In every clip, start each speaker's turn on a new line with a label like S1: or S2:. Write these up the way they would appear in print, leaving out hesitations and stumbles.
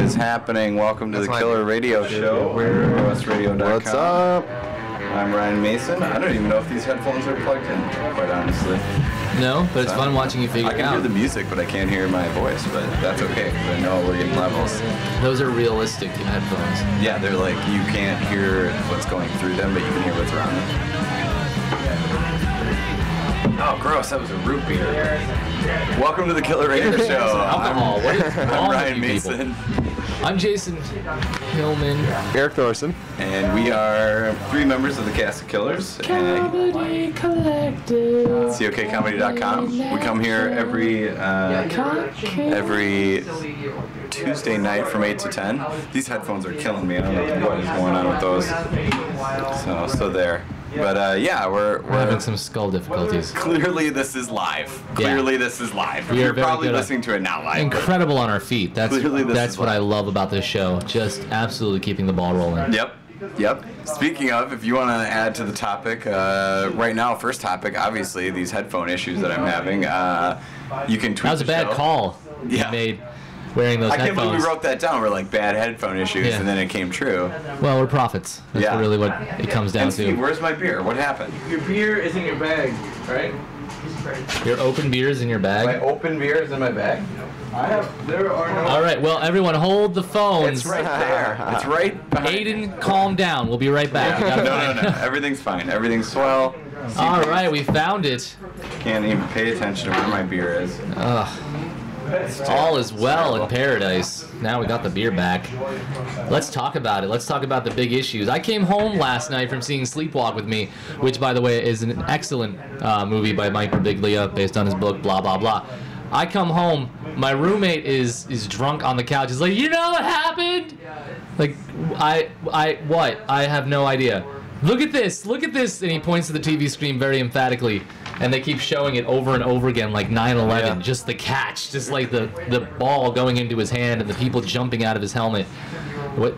S1: is happening? Welcome to the Killer Radio Show. riverwestradio.com.
S2: What's up?
S1: I'm Ryan Mason. I don't even know if these headphones are plugged in, quite honestly.
S3: No, but it's fun watching you figure it out.
S1: I can hear the music, but I can't hear my voice, but that's okay, because I know we're getting levels.
S3: Those are realistic headphones.
S1: Yeah, they're like, you can't hear what's going through them, but you can hear what's around them. Oh, gross, that was a root beer. Welcome to the Killer Radio Show.
S3: Alcohol. What is wrong
S1: I'm Ryan
S3: with you
S1: Mason.
S3: I'm Jason Hillman.
S2: Eric Thorson.
S1: And we are three members of the cast of Killers.
S3: Comedy Collective.
S1: COKComedy.com. We come here every Tuesday night from 8 to 10. These headphones are killing me. I don't know what is going on with those. So there. But yeah, we're
S3: having some skull difficulties.
S1: Clearly this is live. Clearly this is live.
S3: We are
S1: You're probably listening to it now live.
S3: Incredible on our feet. That's what I love about this show. Just absolutely keeping the ball rolling.
S1: Yep. Speaking of, if you want to add to the topic, right now, first topic, obviously, these headphone issues that I'm having, you can tweet
S3: That was a bad call you made wearing those headphones.
S1: I can't believe we wrote that down. We're like, bad headphone issues, and then it came true.
S3: Well, we're prophets. That's really what it comes down
S1: to. Steve, where's my beer? What happened?
S4: Your beer is in your bag, right?
S3: Your open beer is in your bag?
S1: My open beer is in my bag?
S4: There are no...
S3: All right, well, everyone, hold the phones.
S1: It's right there. It's right behind
S3: Aiden, calm down. We'll be right back.
S1: No. Everything's fine. Everything's swell.
S3: All right, we found it.
S1: Can't even pay attention to where my beer is.
S3: All is well in paradise. Now we got the beer back. Let's talk about it. Let's talk about the big issues. I came home last night from seeing Sleepwalk with Me, which, by the way, is an excellent movie by Mike Birbiglia based on his book, blah, blah, blah. I come home, my roommate is drunk on the couch. He's like, you know what happened? Like, what? I have no idea. Look at this, and he points to the TV screen very emphatically. And they keep showing it over and over again, like 9/11, just the catch, just like the ball going into his hand and the people jumping out of his helmet. What?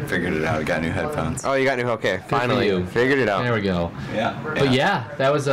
S1: Figured it out. I got new headphones.
S2: Oh, you got new. Okay, finally, you figured it out.
S3: There we go.
S1: Yeah.
S3: But yeah, that was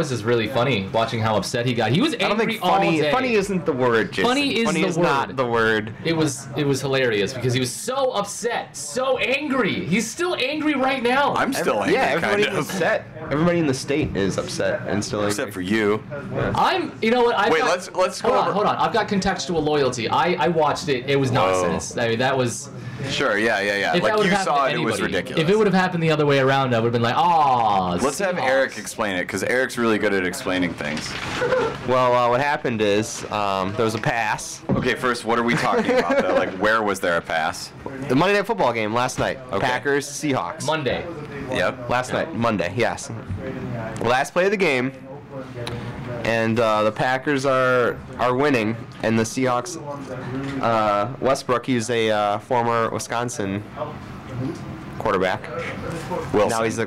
S3: just really funny watching how upset he got. He was angry
S2: I don't think
S3: all day.
S2: Funny isn't the word, Jason.
S3: Funny is
S2: not the word.
S3: It was hilarious because he was so upset, so angry. He's still angry right now.
S1: I'm still angry.
S2: Yeah, everybody in the set, everybody in the state is upset and still angry.
S1: Except for you.
S3: Yeah. You know what?
S1: Let's go over.
S3: Hold on. I've got contextual loyalty. I watched it. It was nonsense. I mean, that was.
S1: Sure, yeah. Like you saw it, it was ridiculous.
S3: If it would have happened the other way around, I would have been like, oh.
S1: Let's have Eric explain it, because Eric's really good at explaining things.
S2: Well, what happened is there was a pass.
S1: Okay, first, what are we talking about, though? Like, where was there a pass?
S2: The Monday Night Football game last night.
S1: Okay.
S2: Packers, Seahawks.
S3: Monday.
S1: Yep.
S2: Last night, Monday, yes. Last play of the game, and the Packers are winning, and the Seahawks, Westbrook, he's a former Wisconsin quarterback.
S1: Wilson.
S2: Now he's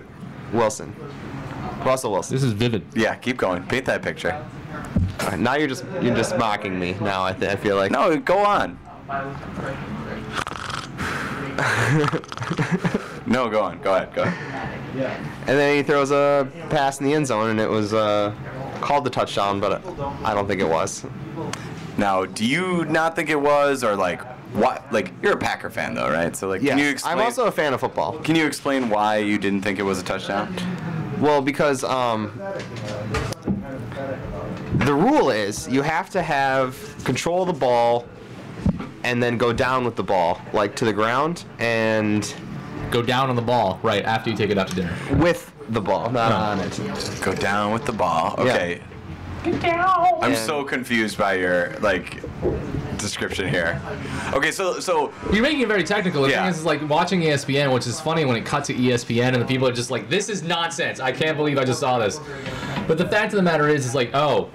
S2: Russell Wilson.
S3: This is vivid.
S1: Yeah, keep going. Paint that picture.
S2: Now you're just mocking me. Now I feel like.
S1: No, go on. No, go on. Go ahead.
S2: And then he throws a pass in the end zone, and it was called the touchdown, but I don't think it was.
S1: Now, do you not think it was, or like what? Like, you're a Packer fan, though, right? So, like, can you explain?
S2: I'm also a fan of football.
S1: Can you explain why you didn't think it was a touchdown?
S2: Well, because the rule is you have to have control of the ball and then go down with the ball, like to the ground, and
S3: go down on the ball right after you take it out to dinner.
S2: With the ball, not on it.
S1: Go down with the ball. Okay.
S3: Yeah.
S1: I'm so confused by your description here. Okay, so
S3: you're making it very technical. The thing is like watching ESPN, which is funny when it cuts to ESPN and the people are just like, "This is nonsense. I can't believe I just saw this." But the fact of the matter is like, oh,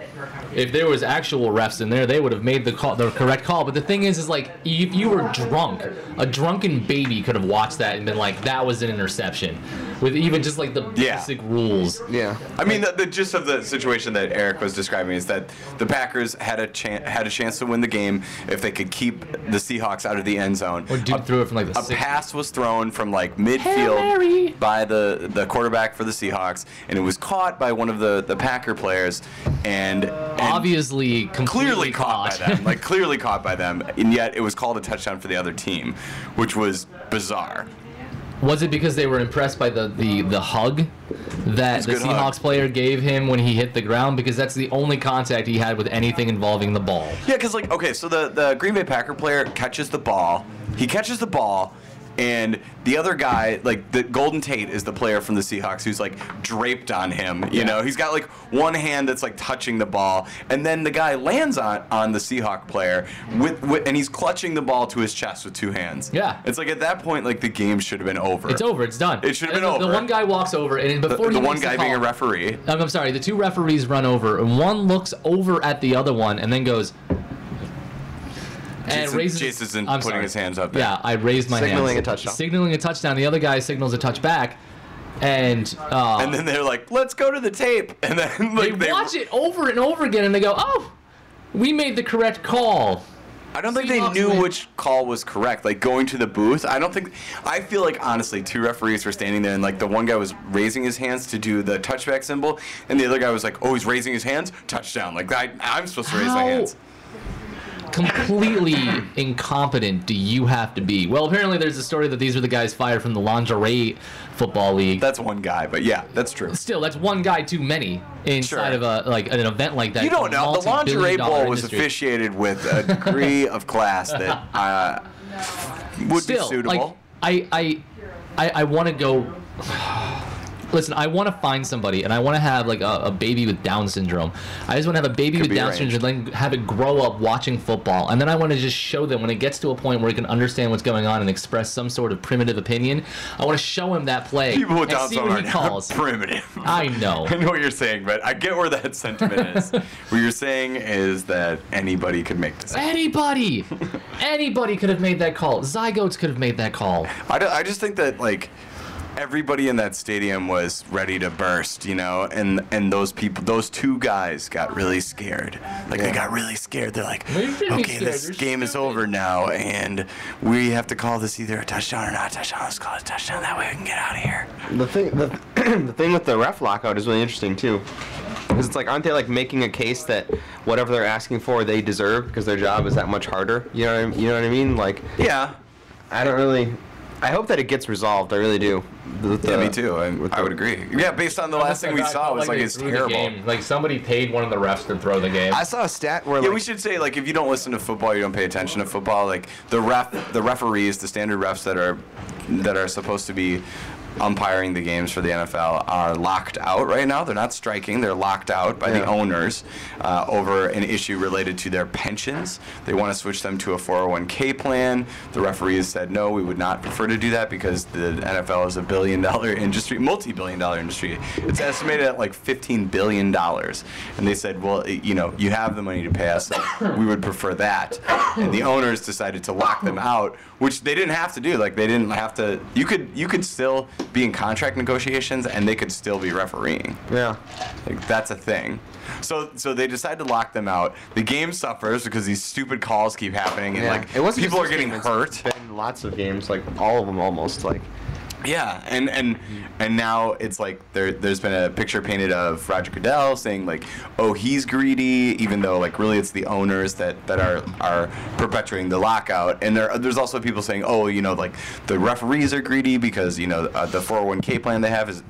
S3: if there was actual refs in there, they would have made the correct call. But the thing is like, if you were drunk, a drunken baby could have watched that and been like, that was an interception. with even just like the basic rules.
S2: Yeah.
S1: I mean, the gist of the situation that Eric was describing is that the Packers had a chance to win the game if they could keep the Seahawks out of the end zone.
S3: Or dude threw it from like the
S1: a pass was thrown from like midfield by the quarterback for the Seahawks, and it was caught by one of the Packer players, and
S3: obviously
S1: clearly caught by them, like clearly caught by them, and yet it was called a touchdown for the other team, which was bizarre.
S3: Was it because they were impressed by the hug that the Seahawks player gave him when he hit the ground? Because that's the only contact he had with anything involving the ball.
S1: Yeah, because like, okay, so the Green Bay Packer player catches the ball. He catches the ball, and the other guy, like the Golden Tate is the player from the Seahawks who's like draped on him. You know, he's got like one hand that's like touching the ball, and then the guy lands on the Seahawk player and he's clutching the ball to his chest with two hands.
S3: Yeah.
S1: It's like at that point, like the game should have been over.
S3: It's over. It's done.
S1: It should have been over.
S3: The one guy walks over, and before
S1: the one guy being a referee.
S3: I'm sorry. The two referees run over, and one looks over at the other one, and then goes. And
S1: Jason's putting his hands up there.
S3: Yeah, I raised my hands.
S2: Signaling a touchdown.
S3: Signaling a touchdown. The other guy signals a touchback, and
S1: then they're like, "Let's go to the tape," and then like
S3: they watch it over and over again, and they go, "Oh, we made the correct call."
S1: I don't think they knew which call was correct. Like going to the booth, I feel like honestly, two referees were standing there, and like the one guy was raising his hands to do the touchback symbol, and the other guy was like, "Oh, he's raising his hands, touchdown!" Like I'm supposed to raise my hands.
S3: Completely incompetent do you have to be? Well, apparently there's a story that these are the guys fired from the lingerie football league.
S1: That's one guy, but yeah, that's true.
S3: Still, that's one guy too many inside of an event like that.
S1: You don't know. The lingerie bowl was officiated with a degree of class that would be suitable.
S3: Like, I want to go. Listen, I want to find somebody, and I want to have like a baby with Down syndrome. I just want to have a baby with Down syndrome, and then have it grow up watching football, and then I want to just show them when it gets to a point where it can understand what's going on and express some sort of primitive opinion. I want to show him that play.
S1: People with Down
S3: see what he calls.
S1: Primitive.
S3: I know.
S1: I know what you're saying, but I get where that sentiment is. What you're saying is that anybody could make this.
S3: Anybody could have made that call. Zygotes could have made that call.
S1: I just think that like. Everybody in that stadium was ready to burst, you know, and those two guys got really scared. Like they got really scared. They're like, okay, this game is over now, and we have to call this either a touchdown or not a touchdown. Let's call it a touchdown. That way we can get out of here.
S2: The thing with the ref lockout is really interesting too, because it's like, aren't they like making a case that whatever they're asking for they deserve because their job is that much harder? You know what I mean? Like,
S1: yeah,
S2: I hope that it gets resolved. I really do.
S1: Yeah, me too. I would agree. Yeah, based on the last thing we saw, it was like it's terrible.
S3: Like somebody paid one of the refs to throw the game.
S2: I saw a stat where
S1: we should say like if you don't listen to football, you don't pay attention to football. Like the referees, the standard refs that are supposed to be umpiring the games for the NFL are locked out right now. They're not striking. They're locked out by the owners over an issue related to their pensions. They want to switch them to a 401k plan. The referees said, no, we would not prefer to do that because the NFL is a billion-dollar industry, multi-billion-dollar industry. It's estimated at like $15 billion. And they said, well, you know, you have the money to pay us. So we would prefer that. And the owners decided to lock them out, which they didn't have to do. Like they didn't have to. You could still be in contract negotiations and they could still be refereeing.
S2: Yeah.
S1: Like that's a thing. So they decide to lock them out. The game suffers because these stupid calls keep happening and like people are getting hurt.
S2: It's been lots of games, like all of them almost, like.
S1: Yeah, and now it's like there's been a picture painted of Roger Goodell saying like, oh, he's greedy, even though like really it's the owners that are perpetuating the lockout. And there's also people saying, oh, you know, like the referees are greedy because you know the 401k plan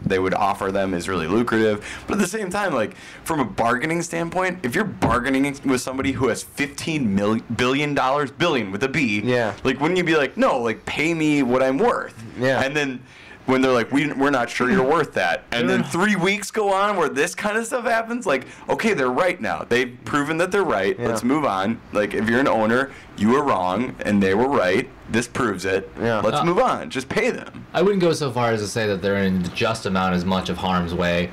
S1: they would offer them is really lucrative. But at the same time, like from a bargaining standpoint, if you're bargaining with somebody who has billion with a B, like wouldn't you be like, no, like pay me what I'm worth?
S2: Yeah.
S1: And then when they're like, we're not sure you're worth that. And then 3 weeks go on where this kind of stuff happens. Like, okay, they're right now. They've proven that they're right. Yeah. Let's move on. Like, if you're an owner, you were wrong and they were right. This proves it. Yeah. Let's move on. Just pay them.
S3: I wouldn't go so far as to say that they're in just about as much of harm's way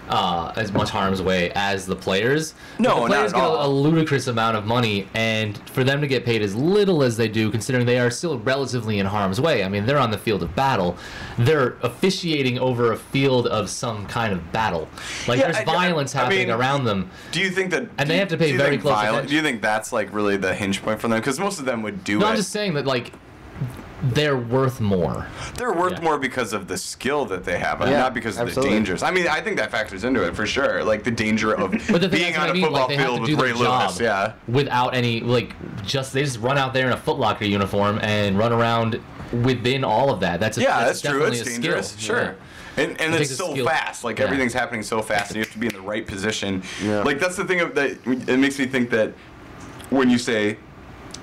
S3: as much harm's way as the players.
S1: No,
S3: But the players
S1: not at
S3: get
S1: all.
S3: a ludicrous amount of money, and for them to get paid as little as they do, considering they are still relatively in harm's way. I mean, they're on the field of battle. They're officiating over a field of some kind of battle. Like,
S1: Yeah,
S3: there's violence happening around them.
S1: Do you think that?
S3: And they have to pay
S1: do you
S3: very
S1: think
S3: close attention.
S1: Do you think that's like really the hinge point for them? Because most of them would do
S3: No,
S1: it.
S3: I'm just saying that, like, they're worth more.
S1: They're worth
S3: Yeah.
S1: more because of the skill that they have, and
S2: Yeah,
S1: not because of
S2: absolutely.
S1: the dangers. I mean, I think that factors into it for sure. Like the danger of
S3: But the thing
S1: being
S3: that's what
S1: on
S3: I
S1: a
S3: mean,
S1: football
S3: like, they have
S1: field
S3: to
S1: with
S3: do
S1: Ray
S3: their job
S1: Lewis. Yeah.
S3: without any, like, they just run out there in a Foot Locker uniform and run around within all of that. That's
S1: That's true.
S3: definitely
S1: It's
S3: a
S1: dangerous.
S3: skill.
S1: Sure.
S3: Yeah.
S1: And
S3: It
S1: it's
S3: takes a
S1: so
S3: skill.
S1: fast. Like
S3: Yeah.
S1: everything's happening so fast, and you have to be in the right position.
S2: Yeah.
S1: Like that's the thing of that. It makes me think that when you say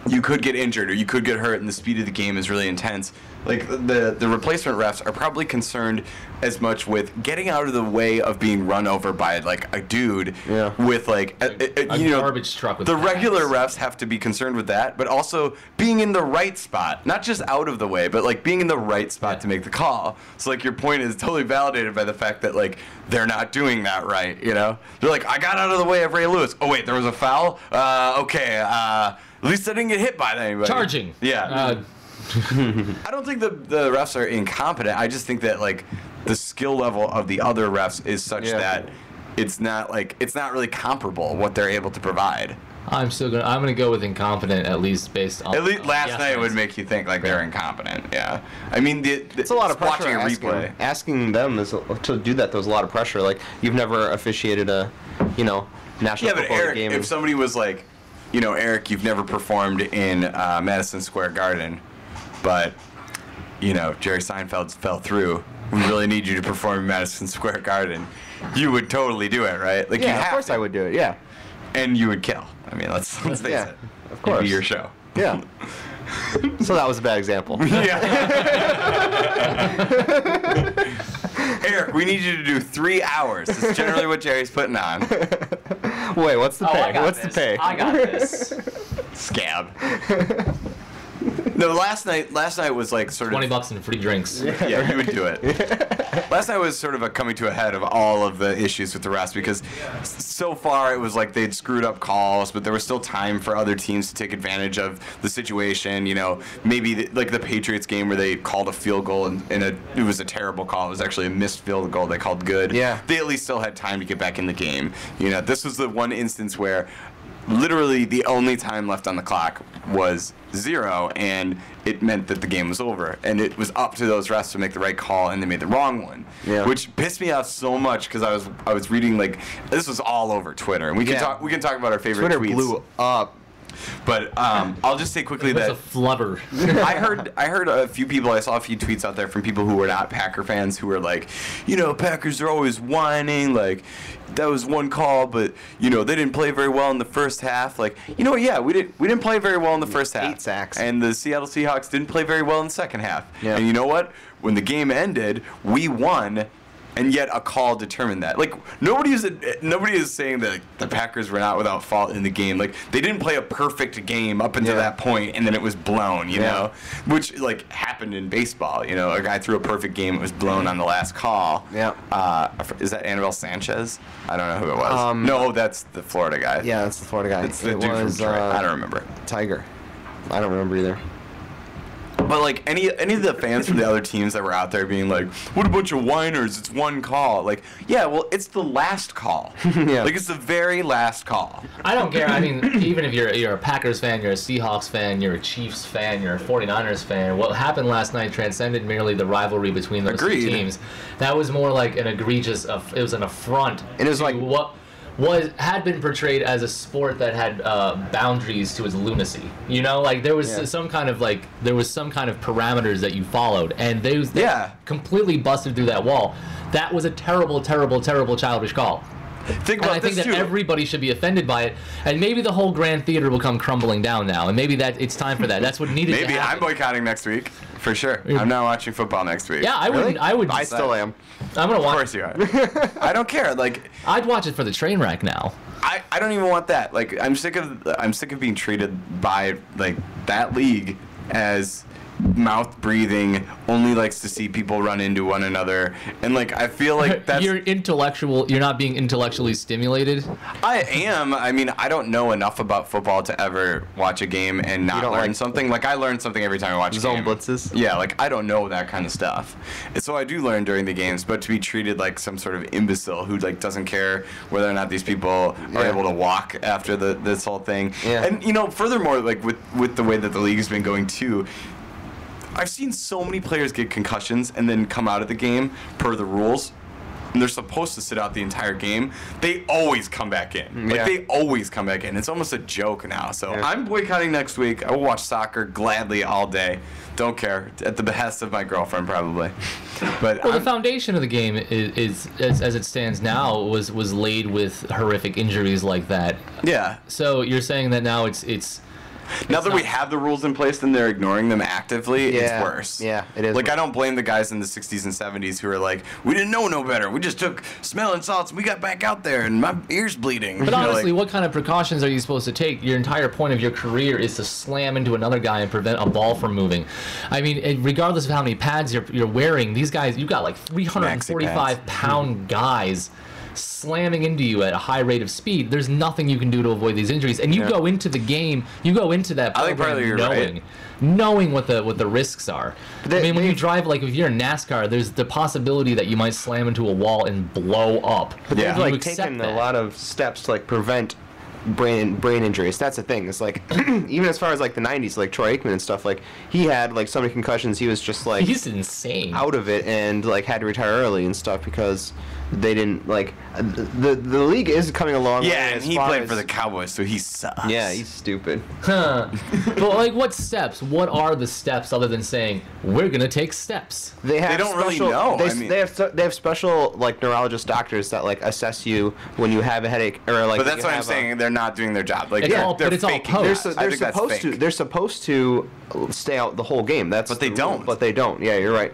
S1: you could get injured or you could get hurt, and the speed of the game is really intense. Like the replacement refs are probably concerned as much with getting out of the way of being run over by like a dude
S2: Yeah.
S1: with like
S3: A
S1: you know,
S3: garbage truck with
S1: the
S3: pads.
S1: regular refs have to be concerned with that, but also being in the right spot, not just out of the way, but like being in the right spot to make the call. So like your point is totally validated by the fact that like they're not doing that right. You know, they're like, I got out of the way of Ray Lewis. Oh wait, there was a foul. Okay. At least I didn't get hit by anybody.
S3: Charging.
S1: Yeah. I don't think the refs are incompetent. I just think that like the skill level of the other refs is such
S2: Yeah.
S1: that it's not really comparable what they're able to provide.
S3: I'm gonna go with incompetent, at least based on.
S1: At least last
S3: yes,
S1: night
S3: yes.
S1: would make you think like they're incompetent. Yeah. I mean,
S2: It's a lot of pressure.
S1: watching a replay.
S2: Asking them to do that, there's a lot of pressure. Like, you've never officiated a, national
S1: Yeah, but
S2: football
S1: Eric,
S2: game.
S1: if somebody was like, Eric, you've never performed in Madison Square Garden, but Jerry Seinfeld fell through. We really need you to perform in Madison Square Garden. You would totally do it, right? Like you
S2: yeah, of
S1: have
S2: course
S1: to.
S2: I would do it. Yeah.
S1: And you would kill. I mean, let's face
S2: Yeah,
S1: it.
S2: of course.
S1: It'd be your show.
S2: Yeah. So that was a bad example.
S1: Yeah. Eric, we need you to do 3 hours. That's generally what Jerry's putting on.
S2: Wait, what's the
S3: Oh, I
S2: pay?
S3: got
S2: What's
S3: this.
S2: the pay?
S3: I got this.
S1: Scab. No, last night was like sort of
S3: $20 and free drinks.
S1: Yeah, you would do it. Last night was sort of a coming to a head of all of the issues with the refs because so far it was like they'd screwed up calls, but there was still time for other teams to take advantage of the situation. Maybe like the Patriots game where they called a field goal and it was a terrible call. It was actually a missed field goal they called good.
S2: Yeah.
S1: They at least still had time to get back in the game. This was the one instance where literally the only time left on the clock was 0, and it meant that the game was over. And it was up to those refs to make the right call, and they made the wrong one.
S2: Yeah.
S1: Which pissed me off so much because I was reading like this was all over Twitter, and we can talk about our favorite
S2: Twitter
S1: tweets.
S2: blew up.
S1: But I'll just say quickly
S3: It was
S1: that
S3: a flubber.
S1: I heard a few people. I saw a few tweets out there from people who were not Packer fans who were like, Packers are always whining. Like, that was one call, but they didn't play very well in the first half. Like, yeah, we didn't play very well in the first half.
S2: 8 sacks.
S1: And the Seattle Seahawks didn't play very well in the second half.
S2: Yeah.
S1: And you know what? When the game ended, we won. And yet a call determined that. Like nobody is saying that the Packers were not without fault in the game. Like they didn't play a perfect game up until that point, and then it was blown. You know, which like happened in baseball. A guy threw a perfect game. It was blown on the last call.
S2: Yeah.
S1: Is that Anibal Sanchez? I don't know who it was. No, that's the Florida guy.
S2: Yeah, that's the Florida guy.
S1: It's the
S2: it
S1: dude
S2: was,
S1: from Detroit. I don't remember.
S2: Tiger. I don't remember either.
S1: But like any of the fans from the other teams that were out there being like, "What a bunch of whiners! It's one call." Like, yeah, well, it's the last call.
S2: Yeah.
S1: Like it's the very last call.
S3: I don't care. I mean, even if you're a Packers fan, you're a Seahawks fan, you're a Chiefs fan, you're a 49ers fan, what happened last night transcended merely the rivalry between those
S1: Agreed.
S3: two teams. That was more like an egregious, it was an affront
S2: It was
S3: to
S2: like-
S3: what had been portrayed as a sport that had boundaries to its lunacy. Like there was some kind of parameters that you followed, and they completely busted through that wall. That was a terrible, terrible, terrible childish call.
S1: Think
S3: And
S1: about
S3: I think
S1: this
S3: that
S1: too.
S3: everybody should be offended by it, and maybe the whole Grand Theater will come crumbling down now, and maybe that it's time for that. That's what needed to
S1: Maybe
S3: happen.
S1: I'm boycotting next week for sure. I'm not watching football next week.
S3: Yeah, I
S2: Really?
S3: would. I would.
S2: I still am.
S3: I'm gonna
S1: Of
S3: watch.
S1: course you are. I don't care. Like
S3: I'd watch it for the train wreck now.
S1: I don't even want that. Like I'm sick of being treated by like that league as mouth breathing, only likes to see people run into one another, and like I feel like that's
S3: You're intellectual. You're not being intellectually stimulated.
S1: I am. I mean, I don't know enough about football to ever watch a game and not
S2: don't
S1: learn
S2: like
S1: something. Like I learn something every time I watch a
S2: Zone
S1: game.
S2: blitzes?
S1: Yeah, like I don't know that kind of stuff. And so I do learn during the games, but to be treated like some sort of imbecile who like doesn't care whether or not these people are
S2: Yeah.
S1: able to walk after this whole thing.
S2: Yeah.
S1: And furthermore, like with the way that the league has been going too, I've seen so many players get concussions and then come out of the game per the rules. And they're supposed to sit out the entire game. They always come back in. Like
S2: Yeah.
S1: they always come back in. It's almost a joke now. So
S2: Yeah.
S1: I'm boycotting next week. I will watch soccer gladly all day. Don't care. At the behest of my girlfriend, probably. But
S3: Well, the
S1: I'm,
S3: foundation of the game is as it stands now, was laid with horrific injuries like that.
S1: yeah.
S3: So you're saying that now it's
S1: Now that we
S3: not-
S1: have the rules in place and they're ignoring them actively,
S2: Yeah.
S1: it's worse.
S2: Yeah, it is
S1: Like, I
S2: worse.
S1: don't blame the guys in the 60s and 70s who are like, we didn't know no better. We just took smelling salts and we got back out there and my ear's bleeding.
S3: But
S1: You know,
S3: honestly,
S1: like,
S3: what kind of precautions are you supposed to take? Your entire point of your career is to slam into another guy and prevent a ball from moving. I mean, regardless of how many pads you're wearing, these guys, you got like 345-pound guys slamming into you at a high rate of speed. There's nothing you can do to avoid these injuries. And you go into the game, you go into that
S1: I think
S3: program
S1: partly you're
S3: knowing.
S1: right.
S3: Knowing what the risks are.
S2: They-
S3: I mean, when
S2: they-
S3: you drive, like if you're in NASCAR, there's the possibility that you might slam into a wall and blow up.
S2: But
S1: Yeah.
S2: they've
S3: You
S2: like
S3: accept
S2: taken
S3: that.
S2: a lot of steps to like prevent brain injuries. That's the thing. It's like even as far as like the 90s, like Troy Aikman and stuff, like he had like so many concussions, he was just like
S3: He's insane.
S2: out of it and like had to retire early and stuff because they didn't like the league is coming along.
S1: yeah, and he played for the Cowboys, so he sucks.
S2: Yeah, he's stupid.
S3: Huh. But like, what steps? What are the steps other than saying we're gonna take steps?
S2: They have
S1: don't really
S2: special,
S1: know.
S2: They,
S1: I mean-
S2: they have special like neurologist doctors that like assess you when you have a headache or like.
S1: But that's
S2: you
S1: what I'm
S2: have a-
S1: saying. They're not doing their job. Like,
S3: It's
S1: they're,
S3: all-
S1: they're
S3: but it's all
S1: faking
S3: post.
S1: that.
S2: They're
S1: I think that's
S2: supposed to.
S1: fake.
S2: They're supposed to stay out the whole game. That's
S1: But they
S2: the rule,
S1: don't.
S2: But they don't. Yeah, you're right.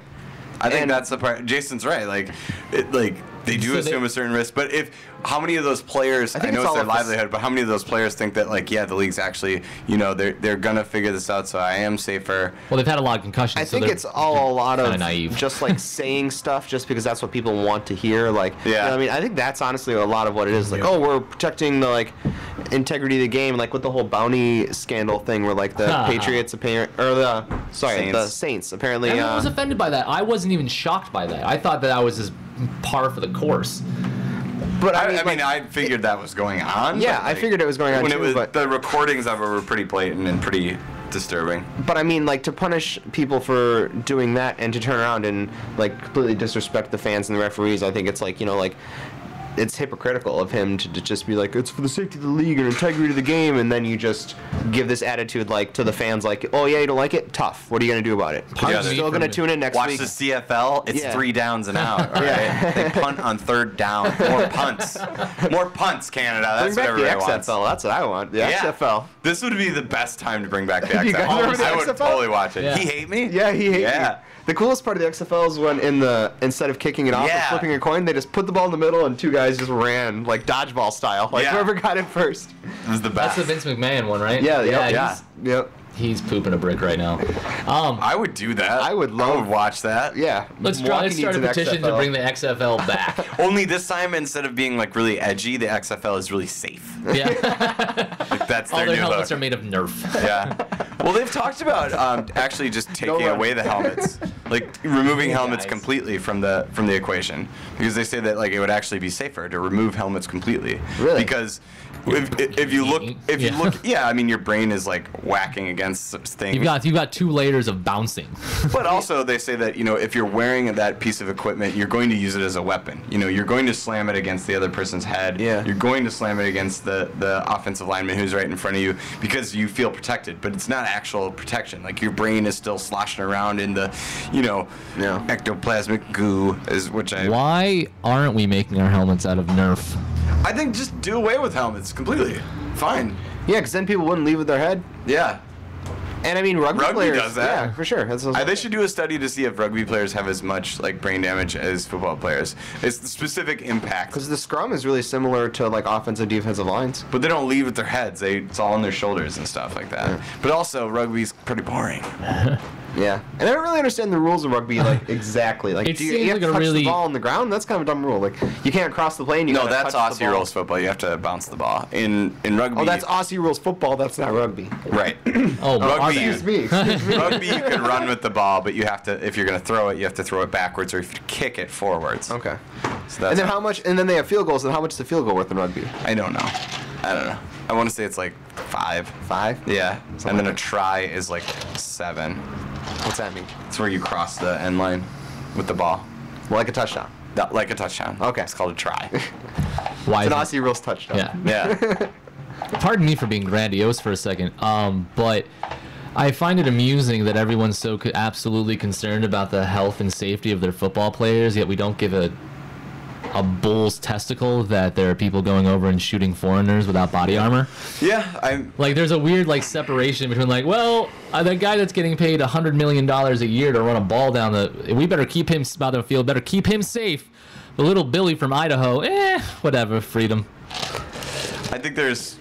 S1: I think
S2: And-
S1: that's the part. Jason's right. Like they do
S3: So
S1: assume
S3: they-
S1: a certain risk. But how many of those players? I
S2: think
S1: know
S2: it's
S1: it's
S2: all
S1: their
S2: of this-
S1: livelihood, but how many of those players think that like, yeah, the league's actually, they're gonna figure this out, so I am safer.
S3: Well, they've had a lot of concussions.
S2: I
S3: so
S2: think
S3: they're
S2: it's all a lot of
S3: kinda naive.
S2: just like saying stuff just because that's what people want to hear. Like,
S1: Yeah.
S2: you know what I mean, I think that's honestly a lot of what it is. Like, oh, we're protecting the like integrity of the game, like with the whole bounty scandal thing, where like the Patriots the Saints apparently.
S3: Everyone was offended by that. I wasn't even shocked by that. I thought that was just par for the course.
S2: but
S1: I mean, I figured that was going on.
S2: Yeah,
S1: but,
S2: I
S1: like,
S2: figured it was going on
S1: when
S2: too,
S1: it was,
S2: but-
S1: the recordings of it were pretty blatant and pretty disturbing.
S2: But I mean, like to punish people for doing that and to turn around and like completely disrespect the fans and the referees, I think it's like like it's hypocritical of him to just be like, it's for the safety of the league and integrity of the game, and then you just give this attitude like to the fans like, oh yeah, you don't like it? Tough. What are you gonna do about it?
S3: Pardon
S2: You're
S3: me
S2: still
S3: for
S2: gonna
S3: mi-
S2: tune in next
S1: Watch
S2: week.
S1: the CFL. It's
S2: Yeah.
S1: 3 downs and out. All right? They punt on 3rd down. More punts. More punts, Canada. That's
S2: Bring
S1: what
S2: back the
S1: everybody wants.
S2: XFL. That's what I want. The
S1: Yeah.
S2: XFL.
S1: This would be the best time to bring back the
S2: You guys remember
S1: XFL.
S2: the
S1: I would
S2: XFL?
S1: totally watch it.
S3: Yeah.
S1: He hate me?
S2: Yeah, he hates
S1: Yeah.
S2: me. The coolest part of the XFL is when instead of kicking it off
S1: Yeah.
S2: and flipping a coin, they just put the ball in the middle and 2 guys just ran like dodgeball style. Like
S1: Yeah.
S2: whoever got it first.
S1: It was the
S3: That's
S1: best.
S3: the Vince McMahon one, right?
S2: Yeah,
S1: yeah.
S2: Yep.
S3: He's pooping a brick right now.
S1: I would do that.
S2: I would
S1: watch that.
S2: Yeah.
S3: Let's
S2: Milwaukee
S3: start a
S2: needs an
S3: petition to
S2: XFL.
S3: bring the XFL back.
S1: Only this time, instead of being like really edgy, the XFL is really safe.
S3: Yeah.
S1: Like, that's
S3: All
S1: their
S3: their
S1: new
S3: helmets
S1: look.
S3: are made of Nerf.
S1: Yeah. Well, they've talked about actually just taking
S2: run.
S1: away the helmets, like removing
S3: Hey,
S1: helmets
S3: guys.
S1: completely from the equation, because they say that like it would actually be safer to remove helmets completely.
S2: Really?
S1: Because if you look,
S3: Yeah.
S1: yeah, I mean your brain is like whacking against things.
S3: You've got 2 layers of bouncing.
S1: But also they say that if you're wearing that piece of equipment, you're going to use it as a weapon. You're going to slam it against the other person's head.
S2: Yeah.
S1: You're going to slam it against the offensive lineman who's right in front of you because you feel protected. But it's not actual protection. Like your brain is still sloshing around in the,
S2: Yeah.
S1: ectoplasmic goo, which
S3: Why aren't we making our helmets out of Nerf?
S1: I think just do away with helmets completely. Fine.
S2: Yeah, because then people wouldn't leave with their head.
S1: Yeah.
S2: And I mean, rugby
S1: Rugby
S2: players.
S1: does that.
S2: Yeah, for sure.
S1: They should do a study to see if rugby players have as much like brain damage as football players. It's the specific impact.
S2: Because the scrum is really similar to like offensive defensive lines.
S1: But they don't leave with their heads. It's all on their shoulders and stuff like that. But also, rugby's pretty boring.
S2: Yeah, and I don't really understand the rules of rugby like exactly. Like,
S3: It
S2: do you
S3: seems
S2: have
S3: like
S2: to
S3: a
S2: touch
S3: really-
S2: the ball on the ground? That's kind of a dumb rule. Like, you can't cross the plane. You
S1: No,
S2: gotta
S1: that's
S2: touch the
S1: Aussie
S2: ball.
S1: rules football. You have to bounce the ball. In rugby.
S2: Oh, that's Aussie rules football. That's not rugby.
S1: right.
S3: Oh,
S1: Rugby,
S3: are they?
S2: Excuse me.
S1: Rugby, you can run with the ball, but you have to. If you're gonna throw it, you have to throw it backwards, or if you kick it forwards.
S2: Okay.
S1: So that's
S2: And then how much? And then they have field goals. And how much is the field goal worth in rugby?
S1: I don't know. I don't know. I want to say it's like 5.
S2: 5?
S1: Yeah.
S2: Something
S1: And then
S2: like
S1: a try is like 7.
S2: What's that mean?
S1: It's where you cross the end line with the ball.
S2: Well, like a touchdown.
S1: Like a touchdown.
S2: Okay.
S1: It's called a try.
S3: Why
S2: It's an
S3: is it-
S2: Aussie rules touchdown.
S3: Yeah.
S1: Yeah.
S3: Pardon me for being grandiose for a second, but I find it amusing that everyone's so absolutely concerned about the health and safety of their football players, yet we don't give a bull's testicle that there are people going over and shooting foreigners without body armor.
S1: Yeah. I'm.
S3: Like, there's a weird, like, separation between, like, well, the guy that's getting paid $100 million a year to run a ball down we better keep him out of the field, better keep him safe. The little Billy from Idaho, whatever, freedom.
S1: I think there's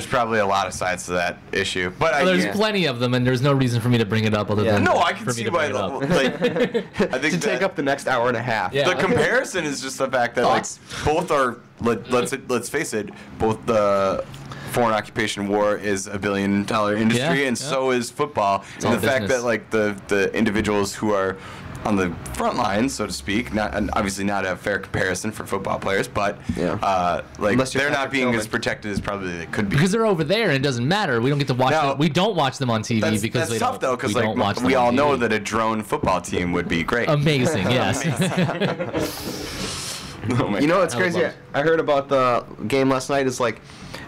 S1: probably a lot of sides to that issue, but
S3: There's
S1: yeah.
S3: plenty of them, and there's no reason for me to bring it up other than
S1: No, I can
S3: for me
S1: see
S3: to
S1: why.
S3: bring it up.
S1: Like, I think
S2: To take
S1: that
S2: up the next hour and a half.
S3: Yeah.
S1: the comparison is just the fact that
S3: Thoughts?
S1: like both are. Let's face it. Both the foreign occupation war is $1 billion industry,
S3: Yeah,
S1: and
S3: yeah.
S1: so is football.
S3: all
S1: And the fact
S3: business.
S1: that like the individuals who are on the front lines, so to speak, and obviously not a fair comparison for football players, but
S2: Yeah.
S1: like
S2: Unless you're
S1: they're not
S2: Patrick
S1: being as
S2: Tillman.
S1: protected as probably they could be.
S3: Because they're over there and it doesn't matter. We don't get to watch
S1: Now,
S3: them. We don't watch them on TV
S1: That's,
S3: because
S1: that's tough though,
S3: we
S1: because
S3: don't watch
S1: like
S3: them
S1: we
S3: on
S1: all know
S3: TV.
S1: that a drone football team would be great.
S3: Amazing, yes.
S1: Oh my
S2: You know
S1: God.
S2: what's
S3: I would
S2: crazy?
S3: love it.
S2: I heard about the game last night is like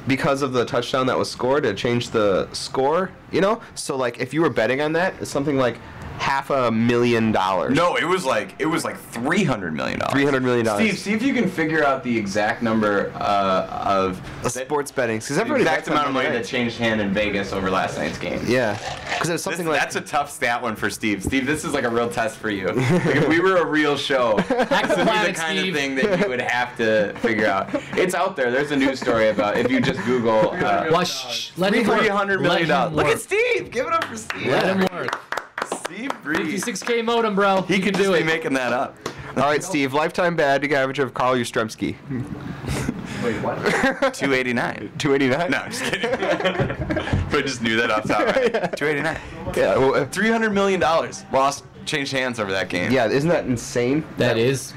S2: because of the touchdown that was scored, it changed the score, you know? So like if you were betting on that, it's something like $500,000.
S1: No, it was like $300 million.
S2: $300 million.
S1: Steve, see if you can figure out the exact number of
S2: Sports betting. Because
S1: the
S2: everybody
S1: exact
S2: bets on
S1: amount of money
S2: Monday
S1: that
S2: night.
S1: changed hand in Vegas over last night's game.
S2: Yeah. Because it was something like
S1: That's a tough stat one for Steve. Steve, this is like a real test for you. Like if we were a real show, this would be the
S3: planet,
S1: kind
S3: Steve.
S1: of thing that you would have to figure out. It's out there. There's a news story about if you just Google
S3: Well, shh, let him work.
S1: $300 million.
S3: Let him
S1: Look
S3: work.
S1: at Steve. Give it up for Steve.
S3: Let him work.
S1: Steve Breeze.
S3: 56K modem, bro.
S1: He could
S3: do
S1: just be
S3: it.
S1: making that up.
S2: all right, Steve, lifetime batting average of Carl Yastrzemski.
S4: Wait, what?
S1: 289.
S2: 289?
S1: No, I'm just kidding. But I just knew that off the top of my head. 289.
S2: Yeah, well,
S1: $300 million lost, changed hands over that game.
S2: yeah, isn't that insane?
S3: That is.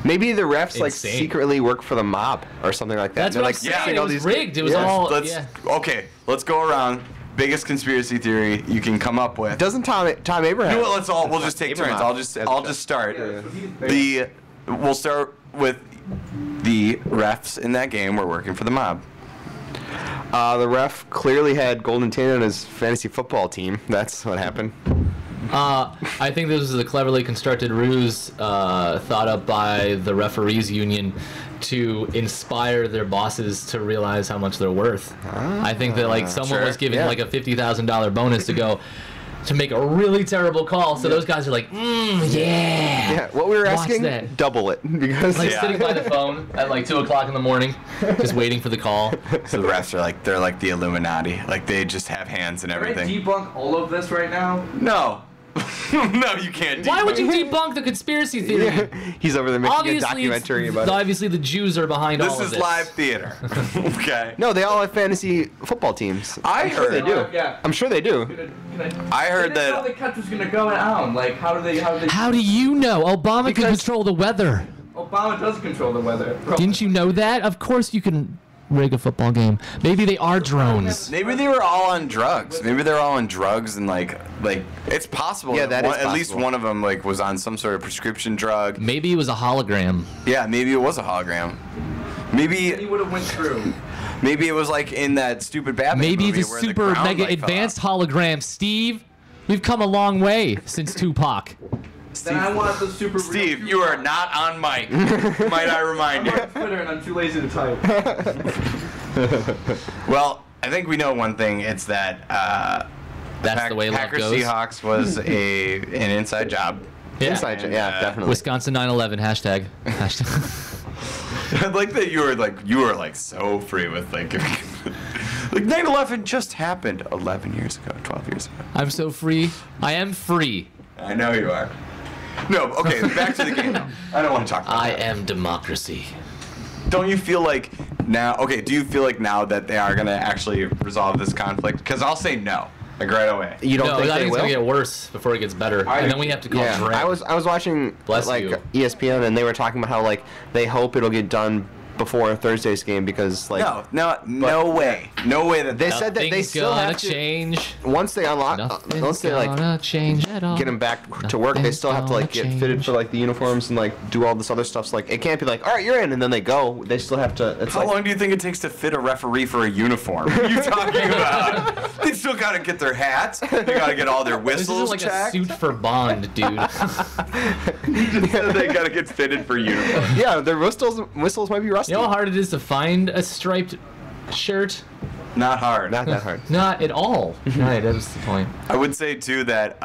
S2: Maybe the refs like
S3: Insane.
S2: secretly work for the mob or something like that.
S3: That's
S2: They're
S3: what
S2: like
S3: I'm saying.
S2: fixing
S3: It
S2: all
S3: was
S2: these
S3: rigged. It was
S2: Yeah.
S3: all.
S1: Let's
S3: Yeah.
S1: let's go around. Biggest conspiracy theory you can come up with.
S2: Doesn't Tom Abraham?
S1: You know what? We'll just take turns.
S2: Abraham.
S1: I'll just start.
S4: Yeah.
S1: We'll start with the refs in that game were working for the mob.
S2: The ref clearly had Golden Tate on his fantasy football team. That's what happened.
S3: I think this was a cleverly constructed ruse thought up by the referees union to inspire their bosses to realize how much they're worth. I think that like someone
S1: Sure,
S3: was given
S2: yeah.
S3: like a $50,000 bonus to go to make a really terrible call. So those guys are like, yeah.
S2: Yeah, what we were
S3: Watch
S2: asking,
S3: that.
S2: double it because
S3: Like
S1: Yeah.
S3: sitting by the phone at like 2 o'clock in the morning, just waiting for the call.
S1: So the refs are like they're like the Illuminati. Like they just have hands and
S4: Can I
S1: everything.
S4: debunk all of this right now?
S1: No. No, you can't.
S3: Why would you
S1: debunk.
S3: debunk the conspiracy theory?
S2: he's over there making a
S3: Obviously,
S2: documentary
S3: it's-
S2: about it.
S3: obviously the Jews are behind all
S1: This
S3: of
S1: is
S3: this.
S1: live theater. Okay.
S2: No, they all have fantasy football teams.
S1: I
S2: sure they
S1: heard.
S2: do.
S4: Yeah.
S2: I'm sure they do.
S1: I heard
S4: They didn't know
S1: that.
S4: the catch was gonna go down. Like, how do they?
S3: How do you know? Obama can
S2: Because-
S3: control the weather.
S4: Obama does control the weather.
S3: Didn't you know that? Of course you can rig a football game. Maybe they are drones.
S1: Maybe they were all on drugs. Maybe they're all on drugs and like it's possible.
S2: Yeah, that is
S1: at least
S2: possible.
S1: one of them like was on some sort of prescription drug.
S3: Maybe it was a hologram.
S1: Yeah, maybe it was a hologram.
S4: He
S1: Maybe
S4: would have went through.
S1: it was like in that stupid Batman
S3: Maybe
S1: movie
S3: it's a
S1: where the
S3: super
S1: ground,
S3: mega
S1: like, fell
S3: advanced
S1: off.
S3: hologram. Steve, we've come a long way since Tupac.
S4: Then I want the super. real
S1: Steve,
S4: Tupac.
S1: you are not on mic. Might I remind
S4: I'm
S1: you?
S4: on Twitter and I'm too lazy to type.
S1: Well, I think we know one thing. It's that
S3: That's the way love
S1: Packers
S3: goes.
S1: Seahawks was an inside job.
S3: Yeah.
S2: Inside joke, yeah, definitely.
S3: Wisconsin 9/11 hashtag. Hashtag.
S1: I like that you were like so free with like Like 9/11 just happened 11 years ago, 12 years ago.
S3: I'm so free. I am free.
S1: I know you are. No, okay, back to the game now. I don't want to talk about
S3: I
S1: that.
S3: am democracy.
S1: Don't you feel like now, okay, do you feel like now that they are going to actually resolve this conflict? Because I'll say no, like right away.
S2: You don't
S3: No,
S2: think
S3: I
S2: they
S3: think it's
S2: will?
S3: gonna get worse before it gets better, and then we have to call
S2: Yeah,
S3: Dre.
S2: I was watching
S3: Bless
S2: like
S3: you.
S2: ESPN, and they were talking about how like they hope it'll get done before Thursday's game because like
S1: No way. No way that
S2: they said that they
S3: Nothing's
S2: still
S3: gonna
S2: have to
S3: change.
S2: once they unlock
S3: Nothing's
S2: once they like
S3: gonna change at all.
S2: get them back to work, they still have to like get
S3: Nothing's
S2: fitted
S3: gonna
S2: for like the uniforms and like do all this other stuff. So like it can't be like, all right, you're in, and then they go. They still have to. It's
S1: How
S2: like,
S1: long do you think it takes to fit a referee for a uniform? What are you talking about? They still got to get their hats. They got to get all their
S3: This
S1: whistles
S3: is like
S1: checked.
S3: a suit for Bond, dude.
S1: They got to get fitted for uniform.
S2: yeah, their whistles might be rusty.
S3: You know how hard it is to find a striped shirt?
S1: Not hard.
S2: Not that hard.
S3: Not at all. Right, that was the point.
S1: I would say too that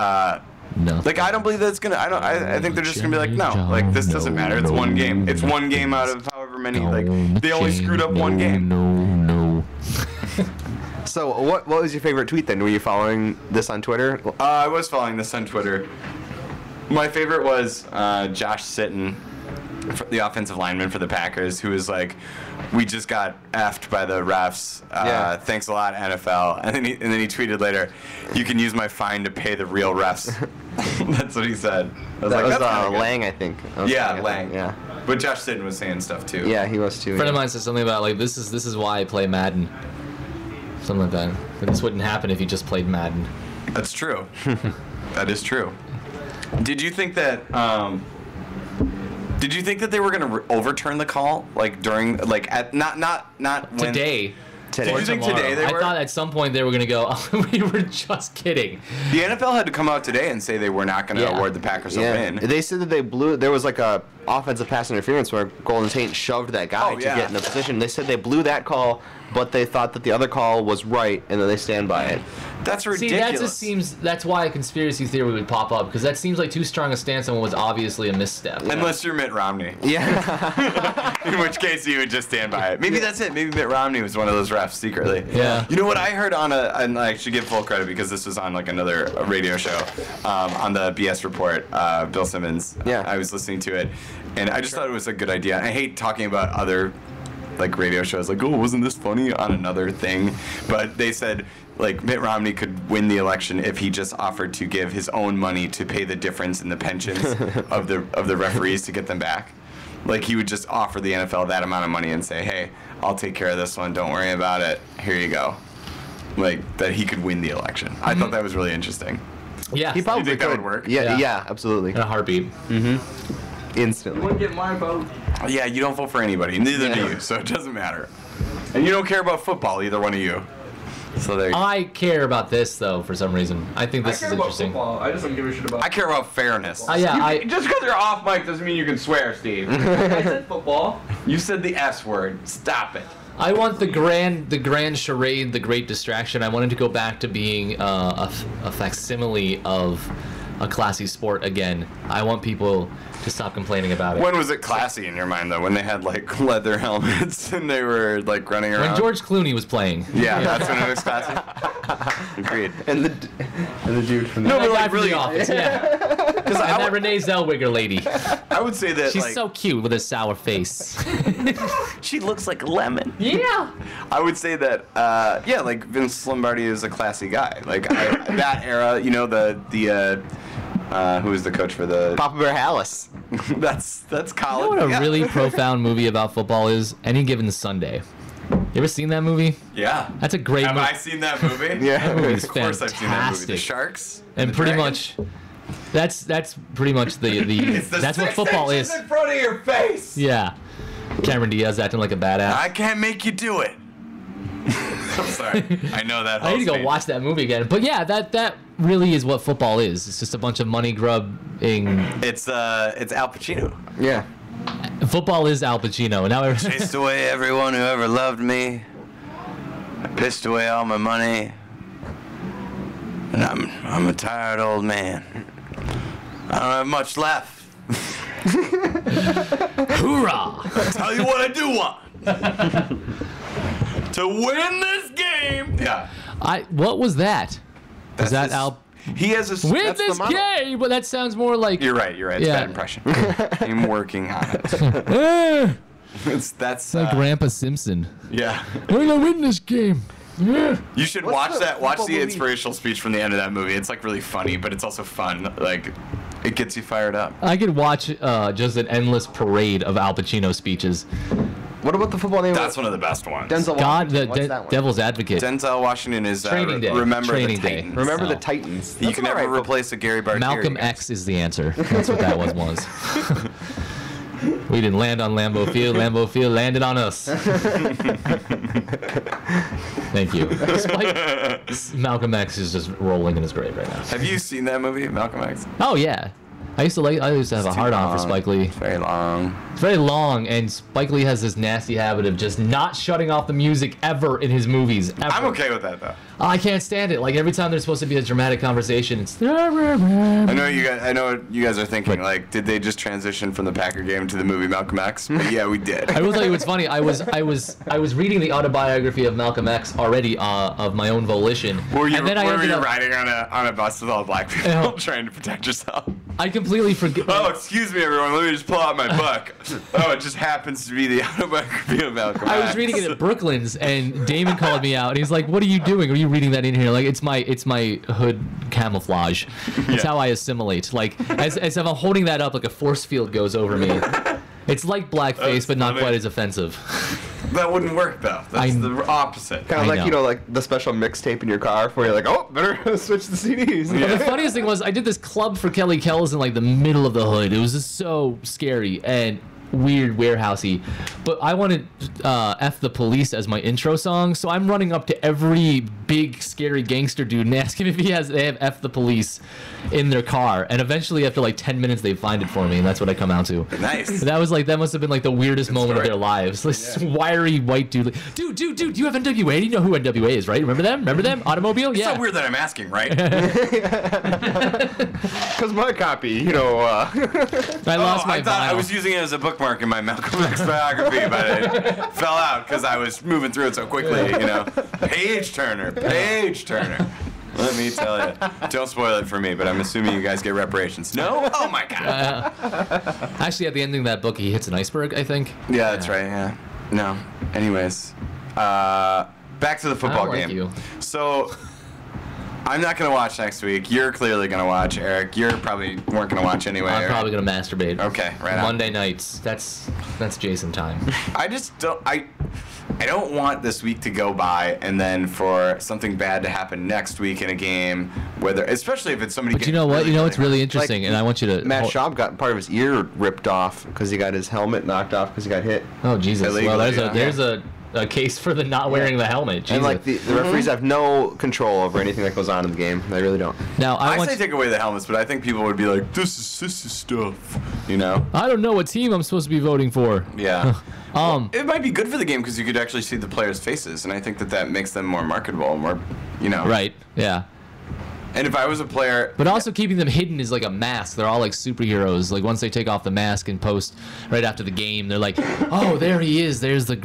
S3: No.
S1: like I don't believe that it's gonna. I think they're just gonna be like, no, like this doesn't matter. It's one game. It's one game out of however many. Like they only screwed up one game.
S3: No.
S2: So what was your favorite tweet then? Were you following this on Twitter?
S1: I was following this on Twitter. My favorite was Josh Sitton, the offensive lineman for the Packers, who was like, "We just got effed by the refs.
S2: Yeah.
S1: Thanks a lot, NFL." And then he tweeted later, "You can use my fine to pay the real refs." That's what he said. I was
S2: That
S1: like,
S2: was
S1: "That's kinda good."
S2: Lang, I think. That was
S1: Yeah,
S2: Lang, I think.
S1: Lang.
S2: Yeah.
S1: But Josh Sitton was saying stuff too.
S2: Yeah, he was too.
S3: A friend of mine said something about like this is why I play Madden. Something like that. And this wouldn't happen if you just played Madden.
S1: That's true. That is true. Did you think that? Did you think that they were going to overturn the call, like during, like at not when
S3: Today.
S1: Did
S3: or
S1: you think
S3: tomorrow.
S1: today they
S3: I
S1: were?
S3: thought at some point they were gonna go. Oh, we were just kidding.
S1: The NFL had to come out today and say they were not going to
S3: Yeah.
S1: award the Packers a
S2: Yeah,
S1: win.
S2: they said that they blew. There was like a offensive pass interference where Golden Tate shoved that guy
S1: Oh,
S2: to
S1: yeah.
S2: get in a position. They said they blew that call, but they thought that the other call was right, and then they stand by it.
S1: That's
S3: See,
S1: ridiculous.
S3: that just seems. That's why a conspiracy theory would pop up because that seems like too strong a stance on what was obviously a misstep.
S1: Unless you're Mitt Romney,
S2: Yeah.
S1: in which case you would just stand by it. Maybe that's it. Maybe Mitt Romney was one of those refs secretly.
S3: Yeah.
S1: You know what I heard on and I should give full credit because this was on like another radio show, on the BS Report. Bill Simmons.
S2: Yeah.
S1: I was listening to it, and I just thought it was a good idea. I hate talking about other like radio shows like, oh, wasn't this funny on another thing? But they said like Mitt Romney could win the election if he just offered to give his own money to pay the difference in the pensions of the referees to get them back. Like he would just offer the NFL that amount of money and say, hey, I'll take care of this one. Don't worry about it. Here you go. Like that he could win the election. I thought that was really interesting.
S3: Yeah.
S2: He probably
S1: think that
S2: could
S1: would work?
S2: Yeah,
S3: Yeah.
S2: yeah, absolutely.
S3: in a heartbeat.
S2: Instantly.
S4: Wouldn't get my vote.
S1: Yeah, you don't vote for anybody. Neither do you. So it doesn't matter. And you don't care about football, either one of you. So there.
S3: I care about this though for some reason. I think this
S4: I
S3: is
S4: care about
S3: interesting.
S4: football. I just don't give a shit about.
S1: I care about fairness.
S4: Just because you're off mic doesn't mean you can swear, Steve. I said football.
S1: You said the S word. Stop it.
S3: I want the grand charade, the great distraction. I wanted to go back to being a facsimile of a classy sport again. I want people to stop complaining about it.
S1: When was it classy in your mind, though? When they had, like, leather helmets and they were, like, running around?
S3: When George Clooney was playing.
S1: Yeah, that's when it was classy. Agreed.
S2: And the dude from
S1: No,
S3: That
S1: but,
S3: guy
S1: like,
S3: from
S1: really,
S3: The Office, yeah.
S1: because
S3: And that Renee Zellweger lady.
S1: I would say that,
S3: She's
S1: like,
S3: so cute with a sour face.
S1: she looks like a lemon.
S3: Yeah.
S1: I would say that, yeah, like, Vince Lombardi is a classy guy. Like, that era, you know, who was the coach for the...
S2: Papa Bear Hallis.
S1: that's
S3: You know
S1: college.
S3: what a
S1: Yeah.
S3: really profound movie about football is? Any Given Sunday. You ever seen that movie?
S1: Yeah.
S3: That's a great
S1: Have
S3: movie.
S1: I seen that movie?
S2: Yeah.
S3: That movie's
S1: Of course I've seen that movie. The
S3: fantastic.
S1: Sharks?
S3: And
S1: the
S3: pretty
S1: Dragons?
S3: much, that's pretty much the
S1: It's the
S3: that's what
S1: 6
S3: football
S1: inches
S3: is.
S1: in front of your face.
S3: Yeah. Cameron Diaz acting like a badass.
S1: I can't make you do it. I'm sorry. I know that.
S3: I need to go
S1: whole
S3: watch that movie again. But yeah, that really is what football is. It's just a bunch of money grubbing.
S1: It's Al Pacino.
S2: Yeah.
S3: Football is Al Pacino. Now
S1: Chased away everyone who ever loved me. I pissed away all my money. And I'm a tired old man. I don't have much left.
S3: hoorah!
S1: I'll tell you what I do want. to win this game. Yeah.
S3: What was that?
S1: That's
S3: Is that
S1: his-
S3: Al?
S1: He has a.
S3: Win
S2: that's the
S3: this
S2: motto.
S3: game, but that sounds more like.
S1: You're right. It's
S3: Yeah.
S1: a bad impression. I'm working on it. That's
S3: like Grandpa Simpson.
S1: yeah.
S3: We're gonna win this game. Yeah.
S1: You should
S2: What's
S1: watch
S2: the
S1: that. Watch
S2: football
S1: the
S2: movie?
S1: inspirational speech from the end of that movie. It's like really funny, but it's also fun. Like, it gets you fired up.
S3: I could watch just an endless parade of Al Pacino speeches.
S2: What about the football name?
S1: That's one of the best ones.
S2: Denzel
S3: God,
S2: Washington.
S3: the
S2: What's that one?
S3: Devil's Advocate.
S1: Denzel Washington is
S3: Training Day.
S1: Remember
S3: Training
S1: the
S3: Day.
S1: Titans.
S2: Remember the
S3: No.
S2: Titans.
S1: You
S2: That's
S1: can
S2: all
S1: never
S2: right.
S1: replace a Gary Bartieri.
S3: Malcolm
S1: guys.
S3: X is the answer. That's what that one was. We didn't land on Lambeau Field. Lambeau Field landed on us. Thank you. Malcolm X is just rolling in his grave right now.
S1: Have you seen that movie, Malcolm X?
S3: Oh yeah, I used to have a hard on for Spike Lee.
S1: It's very long.
S3: It's very long, and Spike Lee has this nasty habit of just not shutting off the music ever in his movies. Ever.
S1: I'm okay with that though.
S3: I can't stand it. Like every time there's supposed to be a dramatic conversation, it's.
S1: I know you guys are thinking like, did they just transition from the Packer game to the movie Malcolm X? But yeah, we did.
S3: I will tell you what's funny. I was reading the autobiography of Malcolm X already of my own volition.
S1: Were you,
S3: and then I
S1: were
S3: ended
S1: you
S3: up,
S1: riding on a bus with all black people
S3: Yeah.
S1: trying to protect yourself?
S3: I completely forget.
S1: Oh, excuse me, everyone. Let me just pull out my book. Oh, it just happens to be the autobiography of Malcolm X.
S3: I was reading it at Brooklands, and Damon called me out, and he's like, "What are you doing? Are you reading that in here?" Like, it's my hood camouflage. It's
S1: Yeah.
S3: how I assimilate. Like, as if I'm holding that up, like a force field goes over me. It's like blackface,
S1: That's
S3: but not
S1: funny.
S3: quite as offensive.
S1: That wouldn't work though. That's
S3: I-
S1: the opposite.
S2: Kind
S3: I
S2: of like,
S3: know.
S2: you know, like the special mixtape in your car where you're like, oh, better switch the CDs.
S3: But the funniest thing was, I did this club for Kelly Kells in like the middle of the hood. It was just so scary and weird, warehousey. But I wanted F the Police as my intro song, so I'm running up to every big, scary gangster dude and asking if they have F the Police in their car. And eventually, after like 10 minutes, they find it for me, and that's what I come out to.
S1: Nice.
S3: That must have been like the weirdest moment of
S1: story.
S3: their lives. This wiry white dude, like, dude, do you have NWA? You know who NWA is, right? Remember them? Automobile?
S1: It's
S3: Yeah.
S1: so weird that I'm asking, right?
S2: Because my copy, you know,
S3: I lost my
S1: I thought I
S3: vinyl.
S1: was using it as a bookmark in my Malcolm X biography, but it fell out because I was moving through it so quickly, you know. Page Turner. Let me tell you. Don't spoil it for me, but I'm assuming you guys get reparations. No? Oh my god.
S3: Actually, at the ending of that book, he hits an iceberg, I think.
S1: Yeah, that's right, yeah. No. Anyways. Back to the football
S3: like
S1: game.
S3: you.
S1: So I'm not gonna watch next week. You're clearly gonna watch, Eric. You're probably weren't gonna watch anyway.
S3: I'm
S1: right?
S3: probably gonna masturbate.
S1: Okay, right on.
S3: Monday nights. That's Jason time.
S1: I just don't. I don't want this week to go by and then for something bad to happen next week in a game, whether especially if it's somebody.
S3: But you know what? You know what's really interesting,
S2: Like,
S3: and I want you to.
S2: Matt Schaub got part of his ear ripped off because he got his helmet knocked off because he got hit.
S3: Oh Jesus!
S1: Illegally,
S3: Well,
S1: yeah.
S3: there's a case for the not wearing the helmet. Jesus.
S2: And like the referees have no control over anything that goes on in the game. They really don't.
S3: Now
S1: I
S3: want.
S1: say take away the helmets, but I think people would be like, "This is sissy stuff," you know?
S3: I don't know what team I'm supposed to be voting for.
S1: Yeah.
S3: It
S1: It might be good for the game because you could actually see the players' faces, and I think that makes them more marketable, more, you know.
S3: Right. Yeah.
S1: And if I was a player,
S3: But also keeping them hidden is like a mask. They're all like superheroes. Like once they take off the mask and post right after the game, they're like, "Oh, there he is. There's the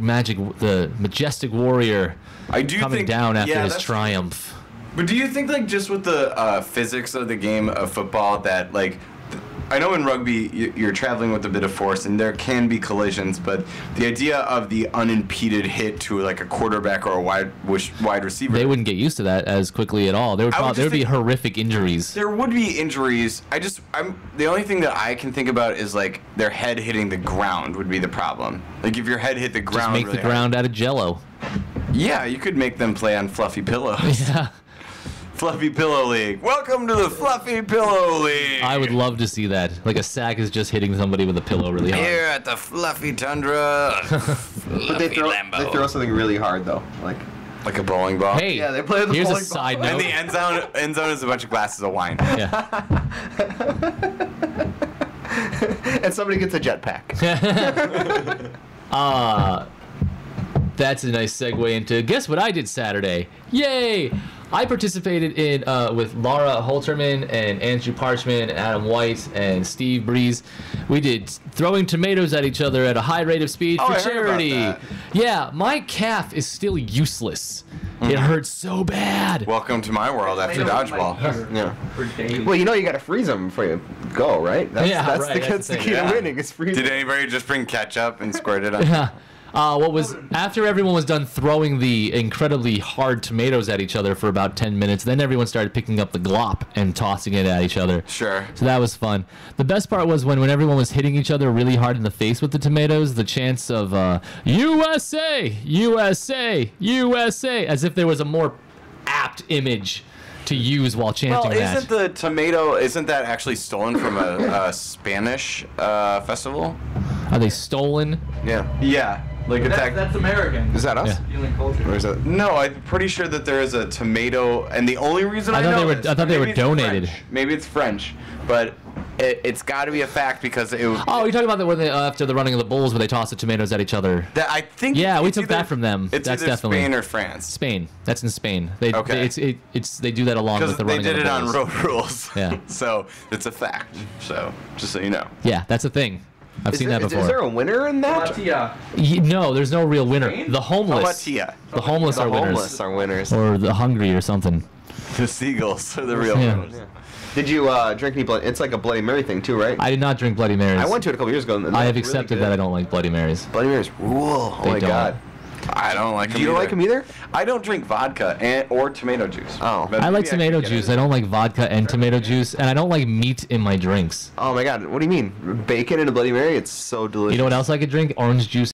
S3: majestic warrior
S1: I do
S3: coming
S1: think
S3: down after
S1: yeah,
S3: his
S1: that's-
S3: triumph."
S1: But do you think like just with the physics of the game of football that like I know in rugby you're traveling with a bit of force and there can be collisions, but the idea of the unimpeded hit to like a quarterback or a wide receiver,
S3: They wouldn't get used to that as quickly at all. There would,
S1: I would
S3: there would
S1: just
S3: be horrific injuries.
S1: there would be injuries. I'm the only thing that I can think about is like their head hitting the ground would be the problem. Like if your head hit the
S3: Just
S1: ground,
S3: make
S1: really
S3: the ground out of Jello.
S1: hard. Yeah, you could make them play on fluffy pillows.
S3: Yeah.
S1: Fluffy Pillow League. Welcome to the Fluffy Pillow League.
S3: I would love to see that. Like a sack is just hitting somebody with a pillow really hard.
S1: Here at the Fluffy Tundra.
S2: But they throw something really hard though. Like
S1: Like a bowling ball.
S3: Hey,
S2: Yeah, they play the
S3: here's a
S2: bowling ball.
S3: side
S1: And
S3: note.
S1: the end zone is a bunch of glasses of wine.
S3: Yeah.
S2: and somebody gets a jetpack.
S3: That's a nice segue into guess what I did Saturday. Yay! I participated in with Laura Holterman and Andrew Parchman and Adam White and Steve Breeze. We did throwing tomatoes at each other at a high rate of speed for
S1: I heard about
S3: charity.
S1: that.
S3: Yeah, my calf is still useless. It hurts so bad.
S1: Welcome to my world after dodgeball.
S2: Yeah.
S4: For days.
S2: Well, you know you got to freeze them before you go, right? That's,
S3: Yeah,
S2: that's
S3: right,
S2: the,
S3: that's
S2: that's
S3: the
S2: the
S3: thing.
S2: key
S1: Yeah.
S2: to winning. Is freezing.
S1: Did anybody just bring ketchup and squirt it on?
S3: Yeah. What was after everyone was done throwing the incredibly hard tomatoes at each other for about 10 minutes, then everyone started picking up the glop and tossing it at each other.
S1: Sure.
S3: So that was fun. The best part was when everyone was hitting each other really hard in the face with the tomatoes, the chants of USA, USA, USA, as if there was a more apt image to use while chanting
S1: Well,
S3: that.
S1: isn't that actually stolen from a Spanish festival?
S3: Are they stolen?
S2: Yeah.
S1: Yeah. Like
S4: That's American.
S2: Is that us?
S3: Yeah.
S4: Stealing culture.
S2: Or is that?
S1: No, I'm pretty sure that there is a tomato, and the only reason I
S3: thought
S1: know
S3: they were-
S1: this-
S3: I thought they were
S1: maybe it's
S3: donated.
S1: French. Maybe it's French, but it's got to be a fact because it.
S3: Oh, you're talking about when they after the running of the bulls where they toss the tomatoes at each other.
S1: That I think.
S3: Yeah, we
S1: it's
S3: took
S1: either-
S3: that from them.
S1: It's
S3: That's
S1: either
S3: definitely
S1: Spain or France.
S3: Spain. That's in Spain. They
S1: Okay.
S3: they do that along
S1: Because
S3: with the
S1: they
S3: running
S1: did
S3: of
S1: it
S3: the
S1: on
S3: bulls.
S1: road rules.
S3: Yeah.
S1: So it's a fact. So just so you know.
S3: Yeah, that's a thing. I've seen that before.
S2: Is there a winner in that?
S4: Latia.
S3: No, there's no real winner.
S4: Spain?
S3: The
S1: How about
S3: homeless.
S1: Tia?
S3: The homeless
S2: The
S3: are winners.
S2: homeless are winners.
S3: Or the hungry or something.
S1: The seagulls are the real
S3: Yeah.
S1: winners.
S2: Did you drink any blood? It's like a Bloody Mary thing too, right?
S3: I did not drink Bloody Marys.
S2: I went to it a couple years ago. And
S3: I have
S2: they're really
S3: accepted
S2: good.
S3: that I don't like Bloody Marys.
S2: Bloody Marys rule. Oh
S3: They
S2: my
S3: don't.
S2: god.
S1: I don't like them.
S2: You don't like them either?
S1: I don't drink vodka or tomato juice.
S2: Oh.
S1: But
S3: I like
S1: maybe could
S3: tomato
S1: get
S3: juice.
S1: it.
S3: I don't like vodka and tomato juice, and I don't like meat in my drinks.
S2: Oh my god. What do you mean? Bacon in a Bloody Mary? It's so delicious.
S3: You know what else I could drink? Orange juice